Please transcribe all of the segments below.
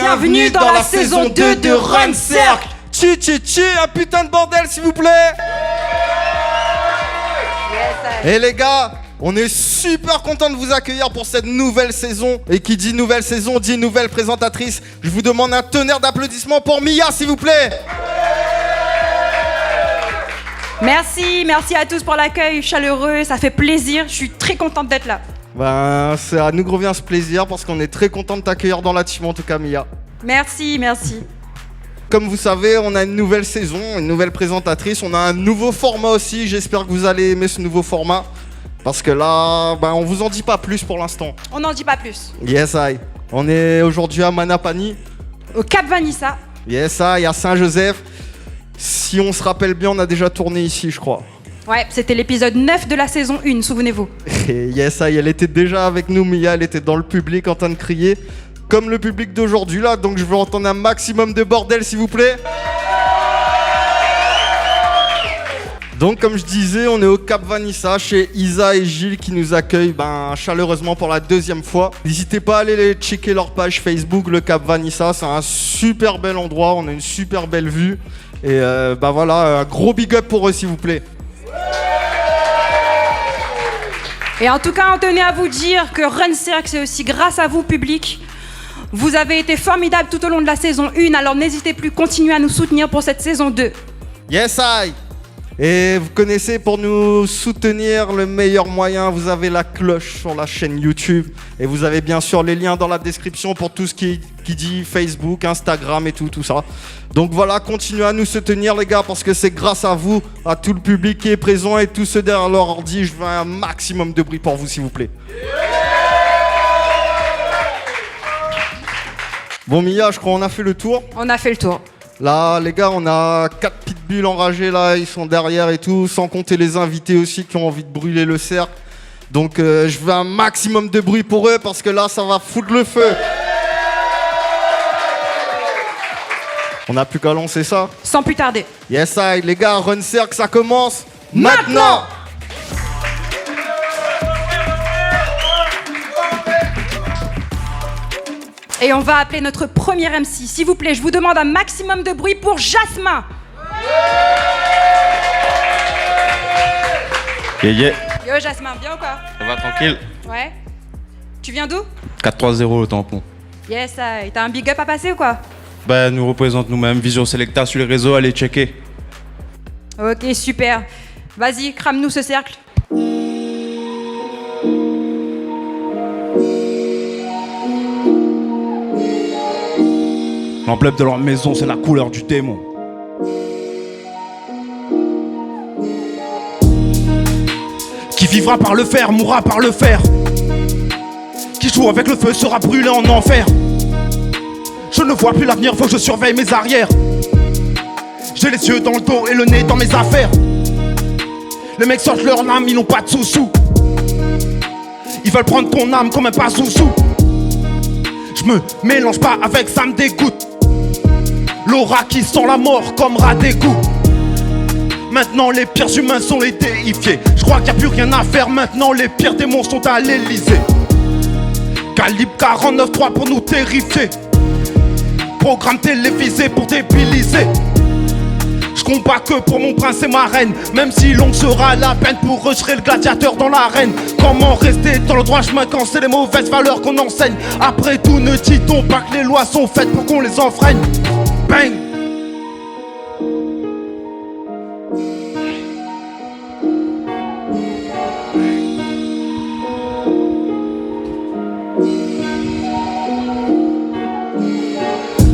Bienvenue dans la saison 2 de Run Circle. Chi, un putain de bordel s'il vous plaît. Et les gars, on est super content de vous accueillir pour cette nouvelle saison. Et qui dit nouvelle saison dit nouvelle présentatrice. Je vous demande un tonnerre d'applaudissements pour Mia s'il vous plaît. Merci à tous pour l'accueil chaleureux, ça fait plaisir, je suis très contente d'être là. Ben, ça nous revient ce plaisir parce qu'on est très content de t'accueillir dans la team en tout cas Mia. Merci. Comme vous savez, on a une nouvelle saison, une nouvelle présentatrice, on a un nouveau format aussi, j'espère que vous allez aimer ce nouveau format. Parce que là, ben, on vous en dit pas plus pour l'instant. On n'en dit pas plus. Yes, I. On est aujourd'hui à Manapani. Au Cap Vanissa. Yes, I, à Saint-Joseph. Si on se rappelle bien, on a déjà tourné ici, je crois. Ouais, c'était l'épisode 9 de la saison 1, souvenez-vous. Et yes, I, elle était déjà avec nous, Mia, elle était dans le public en train de crier. Comme le public d'aujourd'hui, là, donc je veux entendre un maximum de bordel, s'il vous plaît. Donc, comme je disais, on est au Cap Vanissa, chez Isa et Gilles qui nous accueillent chaleureusement pour la deuxième fois. N'hésitez pas à aller checker leur page Facebook, le Cap Vanissa, c'est un super bel endroit, on a une super belle vue. Et voilà, un gros big up pour eux s'il vous plaît. Et en tout cas, on tenait à vous dire que Run Circle, c'est aussi grâce à vous, public. Vous avez été formidables tout au long de la saison 1, alors n'hésitez plus, continuez à nous soutenir pour cette saison 2. Yes, I. Et vous connaissez, pour nous soutenir, le meilleur moyen, vous avez la cloche sur la chaîne YouTube. Et vous avez bien sûr les liens dans la description pour tout ce qui dit Facebook, Instagram et tout ça. Donc voilà, continuez à nous soutenir les gars, parce que c'est grâce à vous, à tout le public qui est présent et tous ceux derrière leur ordi. Je veux un maximum de bruit pour vous s'il vous plaît. Bon Mia, je crois qu'on a fait le tour. On a fait le tour. Là, les gars, on a 4 pitbulls enragés, là, ils sont derrière et tout, sans compter les invités aussi qui ont envie de brûler le cercle. Donc, je veux un maximum de bruit pour eux, parce que là, ça va foutre le feu. On n'a plus qu'à lancer ça. Sans plus tarder. Yes, I, les gars, Run Circle, ça commence maintenant. Et on va appeler notre premier MC. S'il vous plaît, je vous demande un maximum de bruit pour Jasmin. Yeah. Yo Jasmin, bien ou quoi? Ça va tranquille? Ouais. Tu viens d'où? 4-3-0 le tampon. Yes, t'as un big up à passer ou quoi? Bah, nous représente nous-mêmes, Vision Selecta sur les réseaux, allez checker. Ok, super. Vas-y, crame-nous ce cercle. L'emblème de leur maison, c'est la couleur du démon. Qui vivra par le fer, mourra par le fer. Qui joue avec le feu sera brûlé en enfer. Je ne vois plus l'avenir, faut que je surveille mes arrières. J'ai les yeux dans le dos et le nez dans mes affaires. Les mecs sortent leur âme, ils n'ont pas de sous-sous. Ils veulent prendre ton âme comme un pas sous-sous. Je me mélange pas avec, ça me dégoûte. L'aura qui sent la mort comme rat d'égout. Maintenant les pires humains sont les déifiés. Je crois qu'il n'y a plus rien à faire, maintenant les pires démons sont à l'Elysée. Calibre 49.3 pour nous terrifier. Programme télévisé pour débiliser. Je combats que pour mon prince et ma reine. Même si longue sera la peine, pour eux je serai le gladiateur dans l'arène. Comment rester dans le droit chemin quand c'est les mauvaises valeurs qu'on enseigne? Après tout, ne dit-on pas que les lois sont faites pour qu'on les enfreigne? Bang!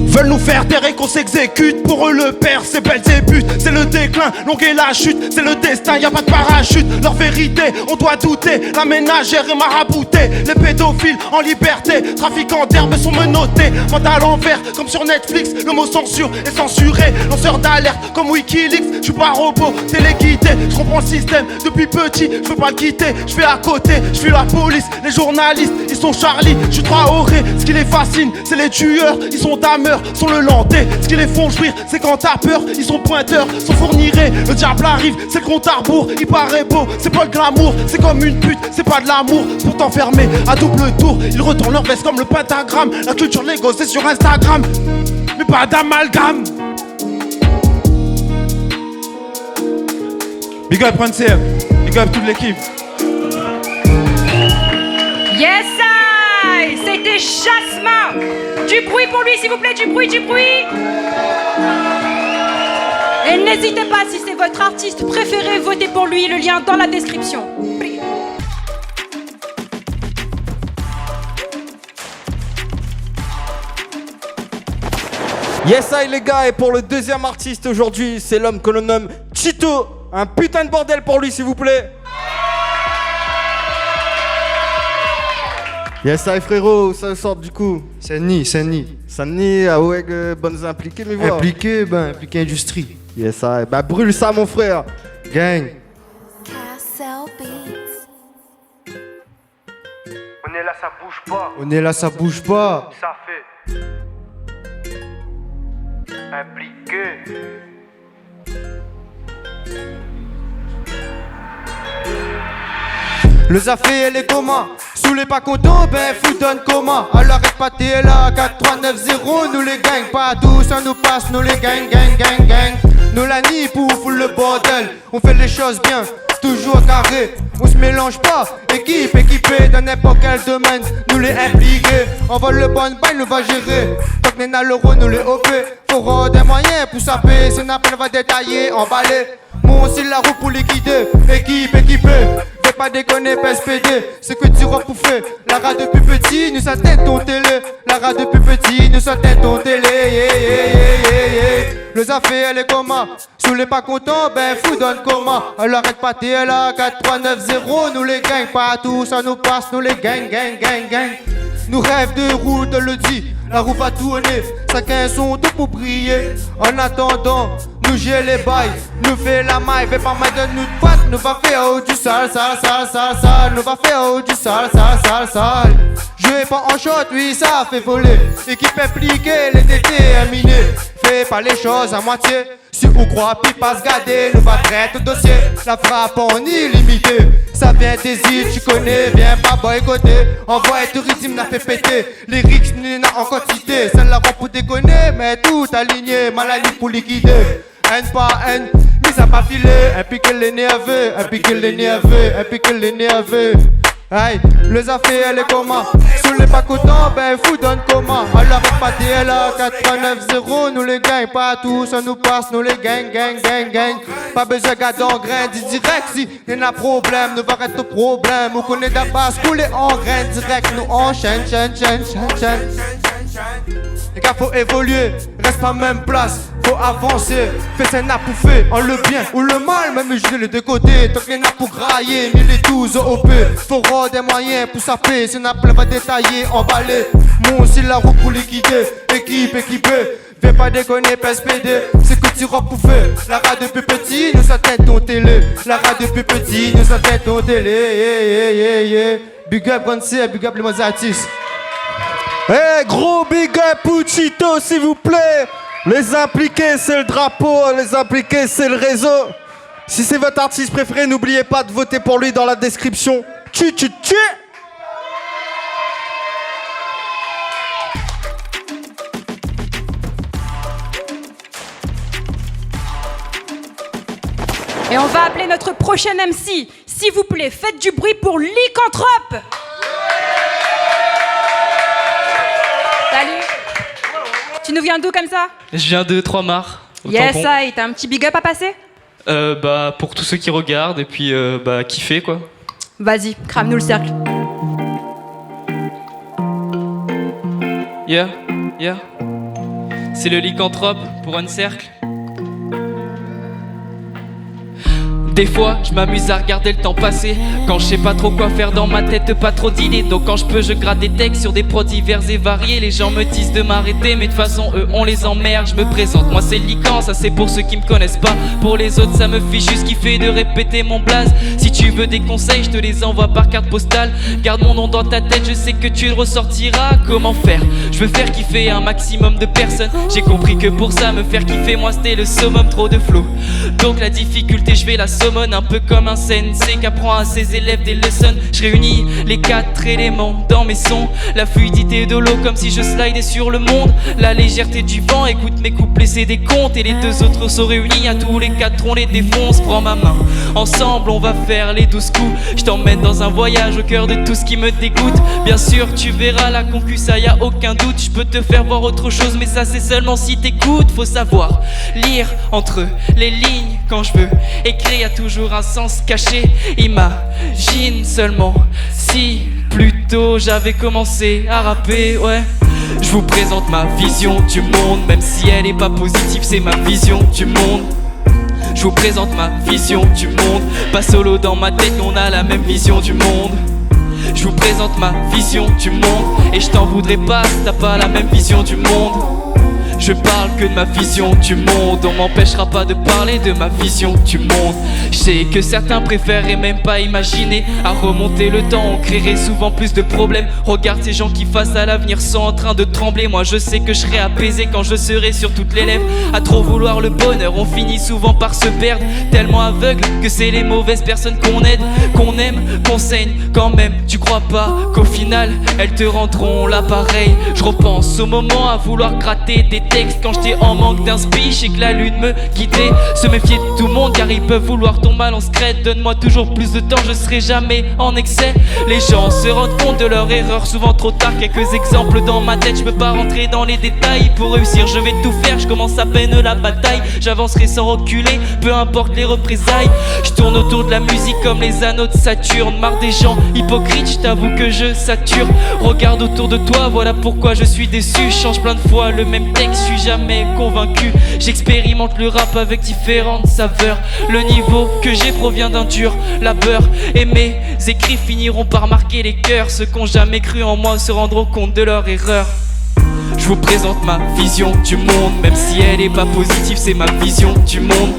Veulent nous faire taire et qu'on s'exécute. Pour eux le père c'est Belzébuth. C'est le déclin, longue est la chute. C'est le destin, y a pas de parachute. Leur vérité, on doit douter. La ménagère est maraboutée. Les pédophiles en liberté. Trafiquants d'herbes sont menottés. Vente à l'envers comme sur Netflix. Le mot censure est censuré. Lanceur d'alerte comme Wikileaks. Je suis pas robot, téléguidé. Je comprends le système depuis petit. Je veux pas le quitter, je fais à côté. Je suis la police, les journalistes ils sont Charlie. Je suis Traoré, ce qui les fascine c'est les tueurs. Ils sont dameurs sont le lanté. Ce qui les font jouir, c'est quand t'as peur, ils sont pointeurs, sont fournirés. Le diable arrive, c'est le compte à rebours. Il paraît beau, c'est pas le glamour, c'est comme une pute, c'est pas de l'amour. Pour t'enfermer à double tour, ils retournent leur veste comme le pentagramme. La culture Lego, c'est sur Instagram, mais pas d'amalgame. Big up Rancef, big up toute l'équipe. Yes, I. C'était Jasmin. Du bruit pour lui, s'il vous plaît, du bruit, du bruit. Et n'hésitez pas, si c'est votre artiste préféré, votez pour lui, le lien dans la description. Yes, I les gars, et pour le deuxième artiste aujourd'hui, c'est l'homme que l'on nomme Chito. Un putain de bordel pour lui, s'il vous plaît. Yes, I frérot, ça sort du coup. Sani. Sani, ah ouais, bonnes impliquées, mais voilà. Impliqué industrie. Yes, I. Bah brûle ça, mon frère. Gang. Castle Beats. On est là, ça bouge pas. On est là, ça bouge pas. Ça fait impliqué. Le Zafé, elle est comment? Sous les pas contents, ben fou donne comment? Alors répartis est là, 4-3-9-0. Nous les gagne pas tous, ça nous passe, nous les gang. Nous la nie pour full le bordel. On fait les choses bien, toujours carré. On se mélange pas, équipée dans n'importe quel domaine. Nous les impliqués, on vole le bon bail, nous va gérer. Tant que n'est l'euro, nous les OP. Faut rendre des moyens pour saper. Si on appelle, va détailler, emballer. Mon c'est la roue pour liquider. Équipée. Fais pas déconner, PSPD. C'est que tu repoufais. La rade depuis petit, nous ça tête ton télé. La rade depuis petit, nous ça tête ton télé. Le Zafé, elle est comment? Sous les pas contents, ben fou donne comment? Alors arrête pas, t'es là, 4-3-9-0. Nous les gagne pas tous, ça nous passe, nous les gang. Nous rêve de route, le dit. La roue va tourner, chacun son dos pour briller. En attendant, nous gère les bails, nous fait la maille, fais pas mal de nous de pote, nous va faire du sale, nous va faire du sale. Je vais pas en short, oui ça fait voler. Équipe impliquée, les déterminés. Fais pas les choses à moitié. Si vous croyez, puis pas se garder, nous va traiter le dossier. La frappe en illimité. Ça vient des îles, tu connais, viens pas boycotter. Envoie du rythme, n'a fait péter. Les riches, nous en quantité. Celle la rend pour déconner, mais tout aligné. Maladie pour liquider. Haine par haine, mise à pas filer. Impliquer les nerveux, Aïe, le Zafé, elle est comment? Sous les pas contents, ben fou donne comment? Alors répartis est là, 4-3-9-0. Nous les gagne pas tous, ça nous passe, nous les gang. Pas besoin de garder en grain, dis direct si y'en a problème, nous va arrêter le problème. On connaît de la base, couler en grain direct, nous enchaîne. Les gars, faut évoluer, reste pas même place, faut avancer. Fais un appoufé, en le bien ou le mal, même juste les deux côtés. Tant qu'il y en a pour grailler, 1012 OP. Faut rendre des moyens pour saper, si on a plein va détailler, emballer. Mon c'est la roue pour liquider, équipée. Fais pas déconner, PSPD, c'est que tu repouffais. La rade depuis petit, nous ça tête ton télé. Big up Rancef, big up les Mozatis. Eh, gros big up Puchito, s'il vous plaît. Les impliqués, c'est le drapeau. Les impliqués, c'est le réseau. Si c'est votre artiste préféré, n'oubliez pas de voter pour lui dans la description. Tu. Et on va appeler notre prochaine MC. S'il vous plaît, faites du bruit pour Lycanthrope. Salut. Tu nous viens d'où comme ça? Je viens de Trois-Mars. Yes, I. T'as un petit big up à passer? Pour tous ceux qui regardent et puis kiffer quoi. Vas-y, crame-nous le cercle. Yeah. C'est le Lycanthrope pour un cercle. Des fois, je m'amuse à regarder le temps passer. Quand je sais pas trop quoi faire dans ma tête, pas trop d'idées. Donc quand je peux, je gratte des textes sur des prods divers et variés. Les gens me disent de m'arrêter, mais de toute façon, eux, on les emmerde. Je me présente, moi c'est Lican, ça c'est pour ceux qui me connaissent pas. Pour les autres, ça me fait juste kiffer de répéter mon blaze. Si tu veux des conseils, je te les envoie par carte postale. Garde mon nom dans ta tête, je sais que tu le ressortiras. Comment faire? Je veux faire kiffer un maximum de personnes. J'ai compris que pour ça, me faire kiffer, moi c'était le summum, trop de flow. Donc la difficulté, je vais la summon, un peu comme un sensei qui apprend à ses élèves des leçons. Je réunis les 4 éléments dans mes sons. La fluidité de l'eau comme si je slidais sur le monde. La légèreté du vent, écoute mes couplets, c'est des contes. Et les 2 autres sont réunis, à tous les 4 on les défonce. Prends ma main, ensemble on va faire les 12 coups. Je t'emmène dans un voyage au cœur de tout ce qui me dégoûte. Bien sûr tu verras la concu, ça y a aucun doute. Je peux te faire voir autre chose, mais ça c'est seulement si t'écoutes. Faut savoir lire entre les lignes quand je veux écrire, y a toujours un sens caché. Imagine seulement si plus tôt j'avais commencé à rapper, ouais. Je vous présente ma vision du monde, même si elle est pas positive, c'est ma vision du monde. Je vous présente ma vision du monde, pas solo dans ma tête, on a la même vision du monde. Je vous présente ma vision du monde, et je t'en voudrais pas si t'as pas la même vision du monde. Je parle que de ma vision du monde, on m'empêchera pas de parler de ma vision du monde. Je sais que certains préfèrent même pas imaginer. À remonter le temps, on créerait souvent plus de problèmes. Regarde ces gens qui face à l'avenir sont en train de trembler. Moi je sais que je serai apaisé quand je serai sur toutes les lèvres. À trop vouloir le bonheur, on finit souvent par se perdre. Tellement aveugle que c'est les mauvaises personnes qu'on aide, qu'on aime, qu'on saigne quand même. Tu crois pas qu'au final, elles te rendront l'appareil. Je repense au moment à vouloir gratter des textes quand j'étais en manque d'inspi, et que la lune me guidait. Se méfier de tout le monde car ils peuvent vouloir ton mal en secret. Donne-moi toujours plus de temps, je serai jamais en excès. Les gens se rendent compte de leur erreur souvent trop tard. Quelques exemples dans ma tête, je peux pas rentrer dans les détails. Pour réussir je vais tout faire, je commence à peine la bataille. J'avancerai sans reculer, peu importe les représailles. Je tourne autour de la musique comme les anneaux de Saturne. Marre des gens hypocrites, je t'avoue que je sature. Regarde autour de toi, voilà pourquoi je suis déçu. Je change plein de fois le même texte, je suis jamais convaincu. J'expérimente le rap avec différentes saveurs. Le niveau que j'ai provient d'un dur labeur, et mes écrits finiront par marquer les cœurs. Ceux qui ont jamais cru en moi se rendront compte de leur erreur. Je vous présente ma vision du monde, même si elle est pas positive, c'est ma vision du monde.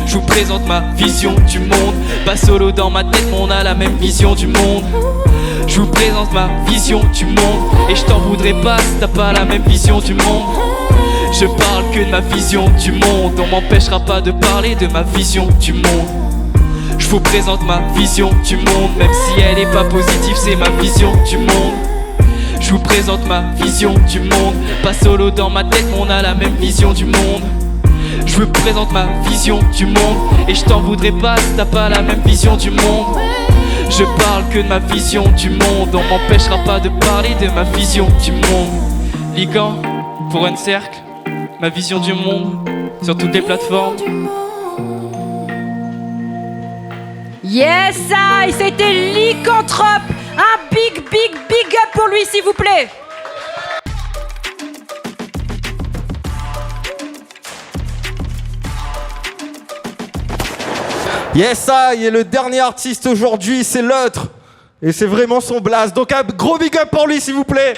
Je vous présente ma vision du monde, pas solo dans ma tête, mais on a la même vision du monde. Je vous présente ma vision du monde, et je t'en voudrais pas si t'as pas la même vision du monde. Je parle que de ma vision du monde, on m'empêchera pas de parler de ma vision du monde. Je vous présente ma vision du monde, même si elle est pas positive, c'est ma vision du monde. Je vous présente ma vision du monde, pas solo dans ma tête, mais on a la même vision du monde. Je vous présente ma vision du monde, et je t'en voudrais pas si t'as pas la même vision du monde. Je parle que de ma vision du monde, on m'empêchera pas de parler de ma vision du monde. Lican, pour un cercle, ma vision du monde, sur toutes les plateformes. Yes, I, c'était Lycanthrope. Un big up pour lui, s'il vous plaît. Yes, I, et le dernier artiste aujourd'hui, c'est l'autre. Et c'est vraiment son blast. Donc un gros big up pour lui, s'il vous plaît.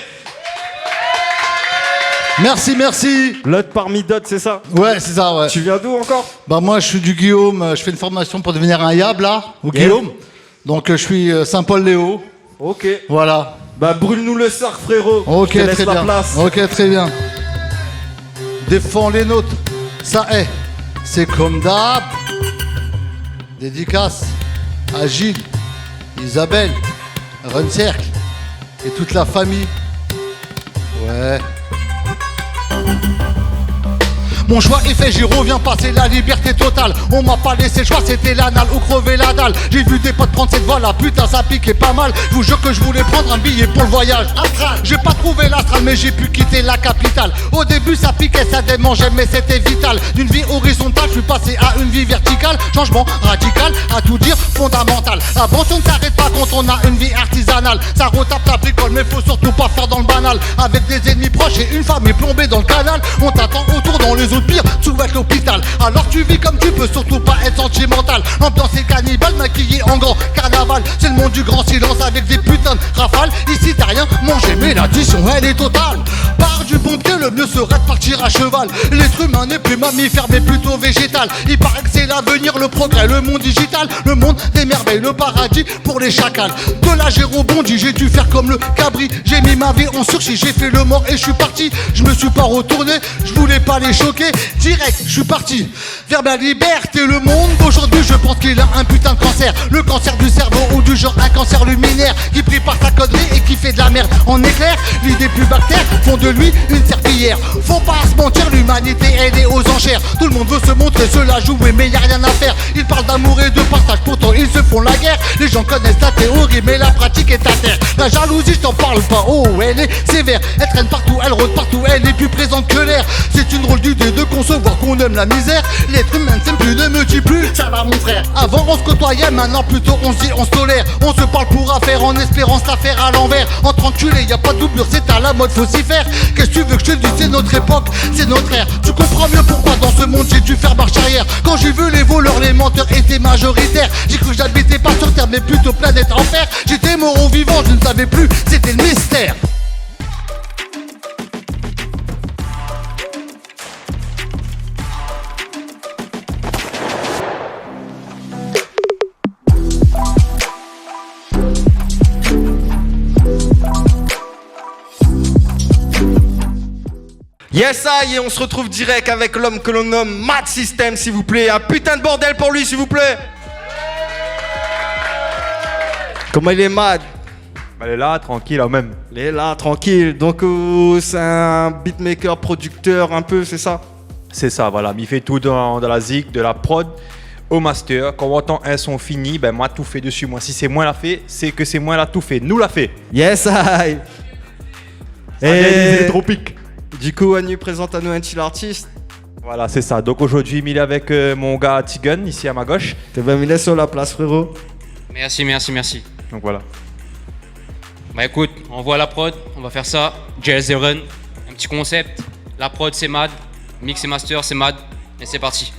Merci, merci. L'autre parmi d'autres, c'est ça? Ouais, c'est ça, ouais. Tu viens d'où encore? Bah moi, je suis du Guillaume. Je fais une formation pour devenir un Yab, là, au Guillaume. Donc je suis Saint-Paul-Léo. Ok. Voilà. Bah brûle-nous le cerf, frérot. Ok, je te laisse très la bien. place. Ok, très bien. Défends les nôtres. Ça est. C'est comme d'hab. Dédicace à Gilles, Isabelle, Run Cercle et toute la famille. Ouais. Mon choix est fait, j'y reviens pas, c'est la liberté totale. On m'a pas laissé le choix, c'était l'anal ou crever la dalle. J'ai vu des potes prendre cette voie là, putain ça piquait pas mal. Je vous jure que je voulais prendre un billet pour le voyage astral. J'ai pas trouvé l'astral mais j'ai pu quitter la capitale. Au début ça piquait, ça démangeait mais c'était vital. D'une vie horizontale, je suis passé à une vie verticale. Changement radical, à tout dire fondamental. La banque ne s'arrête pas quand on a une vie artisanale. Ça retape ta bricole mais faut surtout pas faire dans le banal. banal. Avec des ennemis proches et une famille plombée dans le canal. On t'attend autour dans les autres pires, tu vas à l'hôpital. Alors tu vis comme tu peux, surtout pas être sentimental. L'ambiance est cannibale, maquillée en grand carnaval. C'est le monde du grand silence avec des putains de rafales. Ici t'as rien mangé, mais l'addition elle est totale. Par du bon pied, le mieux serait de partir à cheval. L'être humain n'est plus mammifère mais plutôt végétal. Il paraît que c'est l'avenir, le progrès, le monde digital. Le monde des merveilles, le paradis pour les chacals. De là j'ai rebondi, j'ai dû faire comme le cabri. J'ai mis ma vie en sursis, j'ai fait le mort et je suis parti. Je me suis pas retourné, je voulais pas les choquer. Direct, je suis parti vers ma liberté. Le monde d'aujourd'hui, je pense qu'il a un putain de cancer. Le cancer du cerveau ou du genre un cancer luminaire. Qui prie par sa connerie et qui fait de la merde en éclair. L'idée plus bactère font de lui une serpillière. Faut pas se mentir, l'humanité elle est aux enchères. Tout le monde veut se montrer, se la jouer mais y a rien à faire. Ils parlent d'amour et de partage, pourtant ils se font la guerre. Les gens connaissent la théorie mais la pratique est à terre. La jalousie je t'en parle pas, oh elle est sévère. Elle traîne partout, elle rôde partout, elle est plus présente que l'air. C'est une drôle d'idée de concevoir qu'on aime la misère. L'être humain ne s'aime plus, ne me dis plus, ça va mon frère. Avant on se côtoyait, maintenant plutôt on se dit on se tolère. On se parle pour affaire en espérant se la faire à l'envers. Entre enculés y a pas de doublure, c'est à la mode, faut s'y faire. Qu'est-ce que tu veux que je te dise, c'est notre époque, c'est notre ère. Tu comprends mieux pourquoi dans ce monde j'ai dû faire marche arrière. Quand j'ai vu les voleurs, les menteurs étaient majoritaires. J'ai cru que j'habitais pas sur terre mais plutôt planète enfer. J'étais mort au vivant, je ne savais plus, c'était le mystère. Yes, aïe, et on se retrouve direct avec l'homme que l'on nomme Mad System, s'il vous plaît. Un putain de bordel pour lui, s'il vous plaît. Comment il est mad? Elle est là, tranquille, là même. Il est là, tranquille. Donc, c'est un beatmaker, producteur, un peu, c'est ça? C'est ça, voilà. Il fait tout dans la zik, de la prod au master. Quand on entend un son fini, ben moi, tout fait dessus. Moi, si c'est moi l'a fait, c'est que c'est moi l'a tout fait. Nous l'a fait. Yes, aïe. Et tropique. Du coup, Anu, présente à nous un chill artiste. Voilà, c'est ça. Donc aujourd'hui, il est avec mon gars Tigun, ici à ma gauche. T'es bien mis sur la place, frérot. Merci. Donc voilà. Bah écoute, on voit la prod, on va faire ça. Jazz the Run, un petit concept. La prod c'est mad, mix et master c'est mad. Et c'est parti.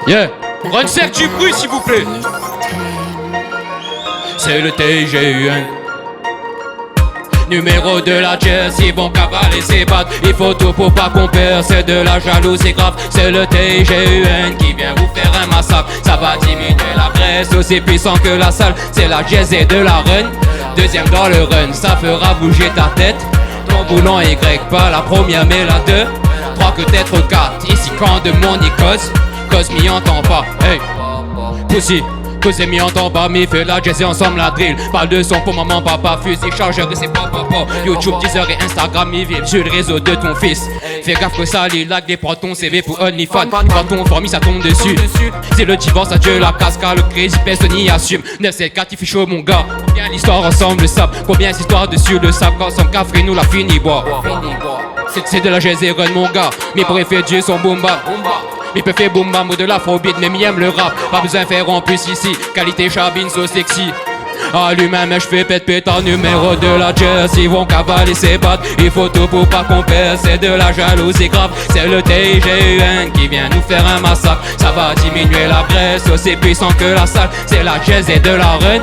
Yeah, Run Cercle du bruit s'il vous plaît. C'est le TGUN. Numéro de la jazz, ils vont cavaler ses pattes. Il faut tout pour pas qu'on perd, c'est de la jalousie grave. C'est le TGUN qui vient vous faire un massacre. Ça va diminuer la graisse, aussi puissant que la salle. C'est la jazz et de la run. Deuxième dans le run, ça fera bouger ta tête. Ton boulon Y, pas la première mais la 2 3 que d'être 4, ici quand de mon Icos. Cause m'y entend pas, hey Pussy que c'est mis en temps pas, mais fait la jazz et ensemble la drill. Pas de son pour maman, papa, fusil, chargeur de ses papa. YouTube, Deezer et Instagram, ils vivent sur le réseau de ton fils. Fais gaffe que ça, les lags, prends ton CV pour OnlyFans. Quand ton fourmi, ça tombe dessus. C'est le divorce, adieu la casca, le crazy personne y assume. 974, il fait chaud, mon gars. Combien l'histoire ensemble le sable, combien d'histoires dessus le sable. Quand son café nous l'a fini, bois. C'est de la jazz et run, mon gars. Mes préfets, Dieu sont boom bap. Il peut faire boom bam ou de l'afrobeat, mais mi aime le rap. Pas besoin de faire en plus ici. Qualité chabine, so sexy. Allume-moi, je fais pète en numéro de la jazz. Ils vont cavaler ses pattes. Il faut tout pour pas qu'on perd. C'est de la jalousie grave. C'est le TGUN qui vient nous faire un massacre. Ça va diminuer la graisse, aussi puissant que la salle. C'est la jazz et de la run.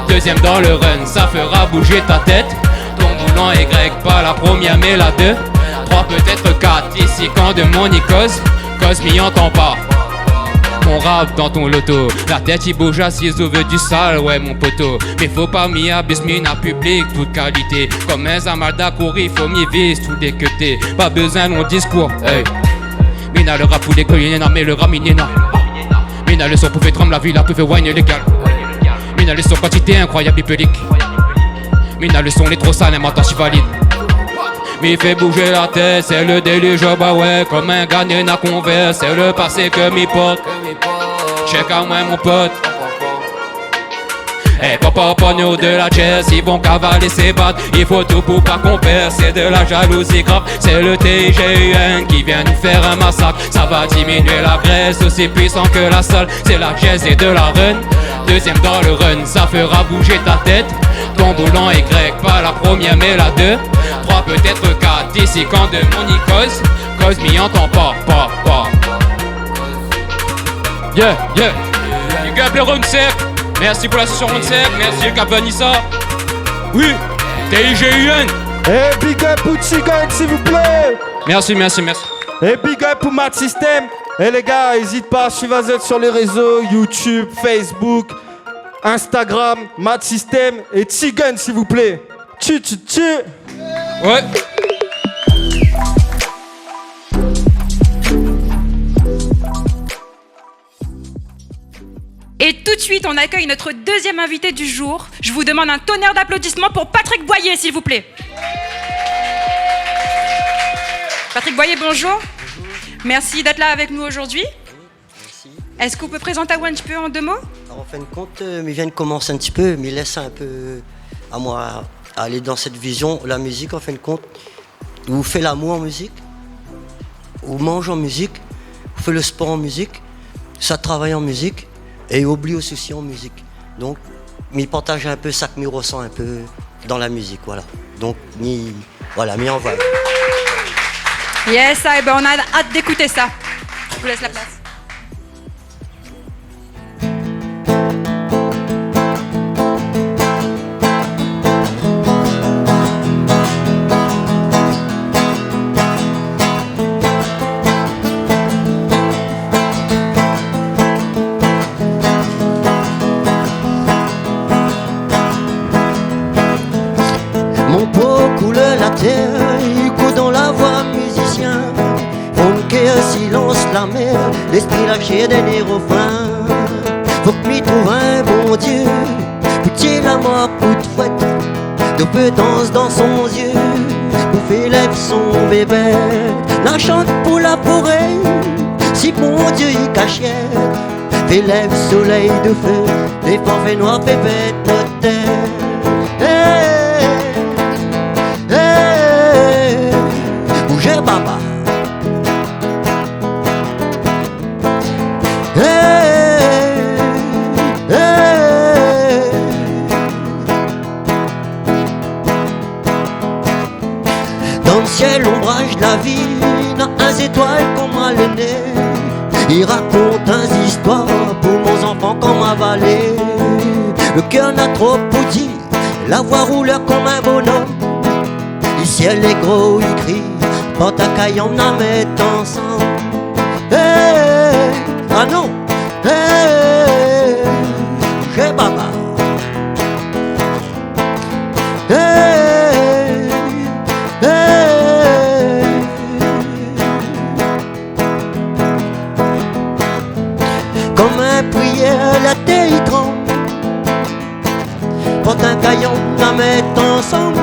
Deuxième dans le run, ça fera bouger ta tête. Ton boulon Y, pas la première mais la 2 3 peut-être 4, ici quand de mon Icos. Cause m'y entend pas. Mon rap dans ton loto. La tête il bouge assise au veut du sale, ouais mon poteau. Mais faut pas m'y abuse, mina public, toute qualité. Comme un zamalda courir, faut m'y vise, tout déqueté. Pas besoin de mon discours, hey. Mina le rap pour des collines, mais le rap minéna. Mina le son pour faire tremble la ville, la pour wine légal. Mina le son quantité incroyable, public. Mina le son les trop sale, maintenant je valide. Mais il fait bouger la tête, c'est le délire, bah ouais, comme un gagnant n'a convers, c'est le passé que m'y porte. Check à moi mon pote. Eh papa, pognon de la jazz, ils vont cavaler ses battes. Il faut tout pour pas qu'on perd, c'est de la jalousie grave. C'est le TGUN qui vient nous faire un massacre. Ça va diminuer la graisse, aussi puissant que la salle. C'est la jazz et de la run. Deuxième dans le run, ça fera bouger ta tête. ton boulon est grec, pas la première mais la deux. 3 peut-être 4, d'ici quand de mon icose. Cause m'y entend pas. Yeah. Big up le Ronsec. Merci pour la session Ronsec. Merci le Cap Vanessa. Oui, TIGUN. Et big up pour Tigane, s'il vous plaît. Merci. Et big up pour Mad System. Et les gars, n'hésite pas à suivre AZ sur les réseaux, YouTube, Facebook, Instagram, Mad System et Tigane, s'il vous plaît. Tchu. Ouais. Et tout de suite, on accueille notre deuxième invité du jour. Je vous demande un tonnerre d'applaudissements pour Patrick Boyer, s'il vous plaît. Patrick Boyer, bonjour. Merci d'être là avec nous aujourd'hui. Merci. Est-ce qu'on peut présenter un petit peu en 2 mots? Alors, en fin de compte, mais vient de commencer un petit peu, mais laisse un peu à moi aller dans cette vision. La musique, en fin de compte, vous faites l'amour en musique, vous mangez en musique, vous faites le sport en musique, ça travaille en musique, et oublie aussi souci en musique. Donc, m'y partage un peu ça que m'y ressent un peu dans la musique, voilà. Donc, m'y envoie. Yes, ben on a hâte d'écouter ça. Je vous laisse la place. Mon pot coule la terre, il coule dans la voix musicien. Fonquer un silence la mer, l'esprit lâché des refrains. Faut que m'y trouve un bon Dieu, petit la mort pour te fouette, de peu danse dans son yeux, pour faire lève son bébé. La chante pour la forêt, si mon Dieu y cachait, fait lève soleil de feu, les forfaits noirs fait bête de terre. Bougez papa. Dans le ciel, l'ombrage de la vie, n'a un étoile comme à l'aîné. Il raconte un histoires pour mon enfant comme un valet. Le cœur n'a trop petit, la voix rouleur comme un bonhomme. Le ciel est gros, il crie, quand ta caille on la met ensemble. Ah non, j'ai papa. Comme un prière, la terre y tremble. Quand un caillon la met ensemble.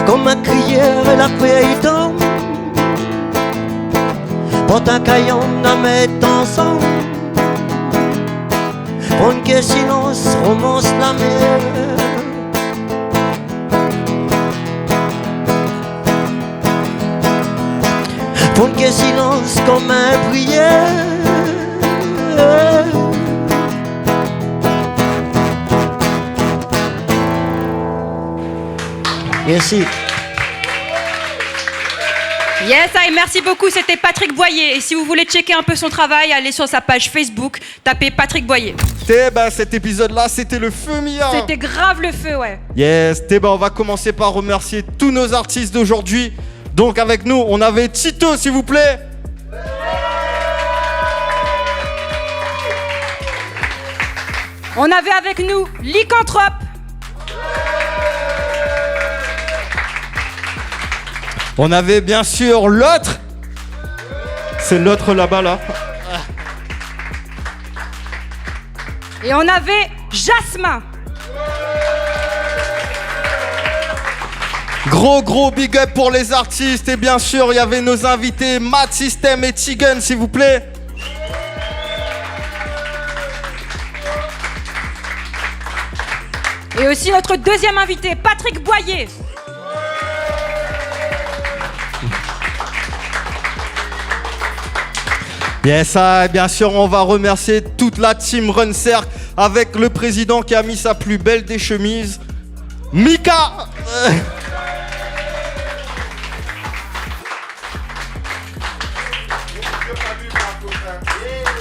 Comme un crière, la prière y tombe. Quand un caillon la met ensemble. Prendre que silence romance la mer. Prendre que silence comme un prière. Merci. Yes, et merci beaucoup, c'était Patrick Boyer. Et si vous voulez checker un peu son travail, allez sur sa page Facebook, tapez Patrick Boyer. Cet épisode-là, c'était le feu, Mia. C'était grave le feu, ouais. Yes, on va commencer par remercier tous nos artistes d'aujourd'hui. Donc avec nous, on avait Tito, s'il vous plaît. On avait avec nous Lycanthrope. On avait bien sûr l'autre. C'est l'autre là-bas, là. Et on avait Jasmin. Gros big up pour les artistes. Et bien sûr, il y avait nos invités Mad System et Tigane, s'il vous plaît. Et aussi notre deuxième invité, Patrick Boyer. Yes, bien sûr, on va remercier toute la team Run Cercle avec le président qui a mis sa plus belle des chemises, Mika.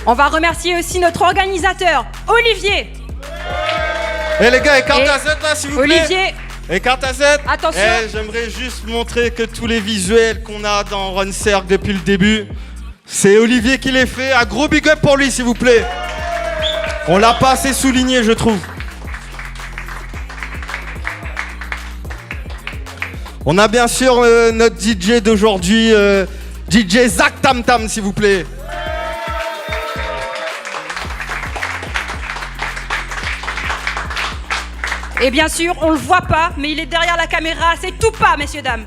On va remercier aussi notre organisateur, Olivier. Et les gars, écarte à Z là, s'il vous plaît. Olivier. Écarte à Z. Attention. J'aimerais juste montrer que tous les visuels qu'on a dans Run Circle depuis le début, c'est Olivier qui les fait. Un gros big up pour lui, s'il vous plaît. On l'a pas assez souligné, je trouve. On a bien sûr notre DJ d'aujourd'hui, DJ Zach Tam Tam, s'il vous plaît. Et bien sûr, on le voit pas, mais il est derrière la caméra, c'est tout pas, messieurs, dames.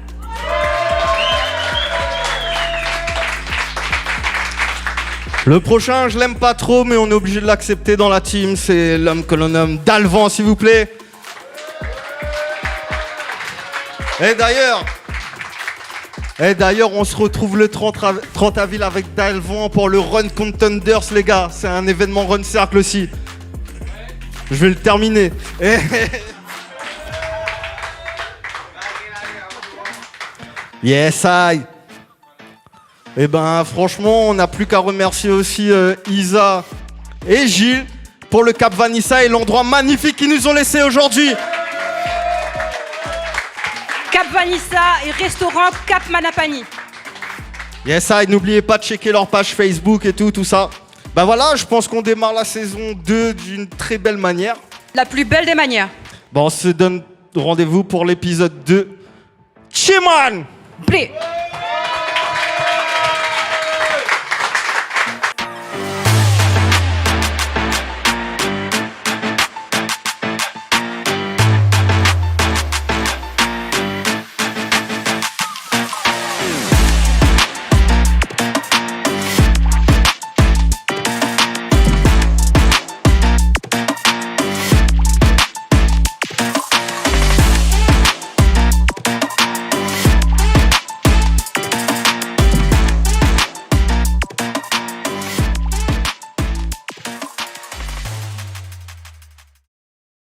Le prochain, je l'aime pas trop, mais on est obligé de l'accepter dans la team. C'est l'homme que l'on nomme Dalvan, s'il vous plaît. Et d'ailleurs, on se retrouve le 30 avril avec Dalvan pour le Run contre Thunders, les gars. C'est un événement Run Circle aussi. Je vais le terminer. Yes, I. Eh ben, franchement, on n'a plus qu'à remercier aussi Isa et Gilles pour le Cap Vanessa et l'endroit magnifique qu'ils nous ont laissé aujourd'hui. Cap Vanessa et restaurant Cap Manapani. Yes, I. N'oubliez pas de checker leur page Facebook et tout ça. Ben voilà, je pense qu'on démarre la saison 2 d'une très belle manière. La plus belle des manières. Bon, on se donne rendez-vous pour l'épisode 2. Chiman! Blé.